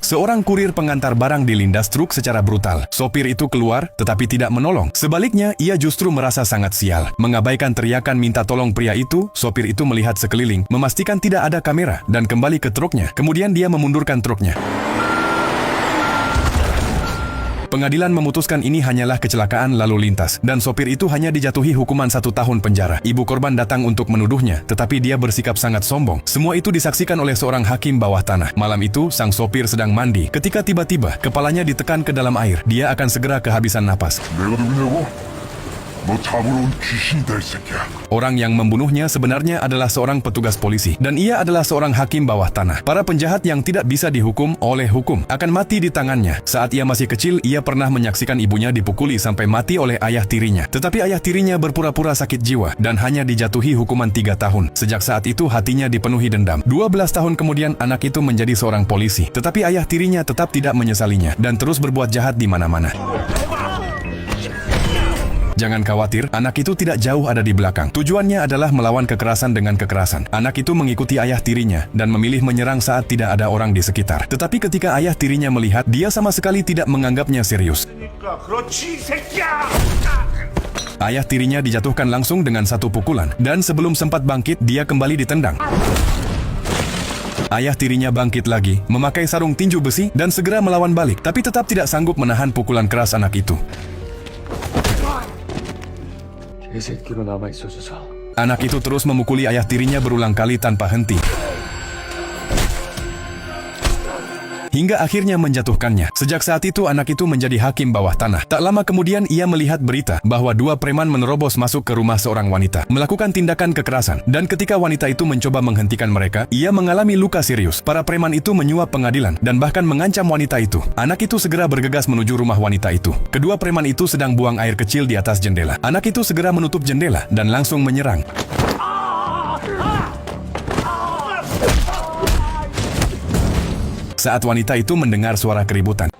Seorang kurir pengantar barang dilindas truk secara brutal. Sopir itu keluar, tetapi tidak menolong. Sebaliknya, ia justru merasa sangat sial. Mengabaikan teriakan minta tolong pria itu, sopir itu melihat sekeliling, memastikan tidak ada kamera, dan kembali ke truknya. Kemudian dia memundurkan truknya. Pengadilan memutuskan ini hanyalah kecelakaan lalu lintas, dan sopir itu hanya dijatuhi hukuman 1 tahun penjara. Ibu korban datang untuk menuduhnya, tetapi dia bersikap sangat sombong. Semua itu disaksikan oleh seorang hakim bawah tanah. Malam itu, sang sopir sedang mandi, ketika tiba-tiba kepalanya ditekan ke dalam air. Dia akan segera kehabisan napas. 내가 누구냐고? 너 잡으러 온 귀신이다 이 새끼야. Orang yang membunuhnya sebenarnya adalah seorang petugas polisi, dan ia adalah seorang hakim bawah tanah. Para penjahat yang tidak bisa dihukum oleh hukum akan mati di tangannya. Saat ia masih kecil, ia pernah menyaksikan ibunya dipukuli sampai mati oleh ayah tirinya. Tetapi ayah tirinya berpura-pura sakit jiwa dan hanya dijatuhi hukuman 3 tahun. Sejak saat itu hatinya dipenuhi dendam. 12 tahun kemudian anak itu menjadi seorang polisi, tetapi ayah tirinya tetap tidak menyesalinya dan terus berbuat jahat di mana-mana. Jangan khawatir, anak itu tidak jauh ada di belakang. Tujuannya adalah melawan kekerasan dengan kekerasan. Anak itu mengikuti ayah tirinya dan memilih menyerang saat tidak ada orang di sekitar. Tetapi ketika ayah tirinya melihat, dia sama sekali tidak menganggapnya serius. Ayah tirinya dijatuhkan langsung dengan 1 pukulan, dan sebelum sempat bangkit, dia kembali ditendang. Ayah tirinya bangkit lagi, memakai sarung tinju besi, dan segera melawan balik, tapi tetap tidak sanggup menahan pukulan keras anak itu. Anak itu terus memukuli ayah tirinya berulang kali tanpa henti, hingga akhirnya menjatuhkannya. Sejak saat itu anak itu menjadi hakim bawah tanah. Tak lama kemudian ia melihat berita bahwa 2 preman menerobos masuk ke rumah seorang wanita, melakukan tindakan kekerasan, dan ketika wanita itu mencoba menghentikan mereka, ia mengalami luka serius. Para preman itu menyuap pengadilan dan bahkan mengancam wanita itu. Anak itu segera bergegas menuju rumah wanita itu. Kedua preman itu sedang buang air kecil di atas jendela. Anak itu segera menutup jendela dan langsung menyerang. Saat wanita itu mendengar suara keributan,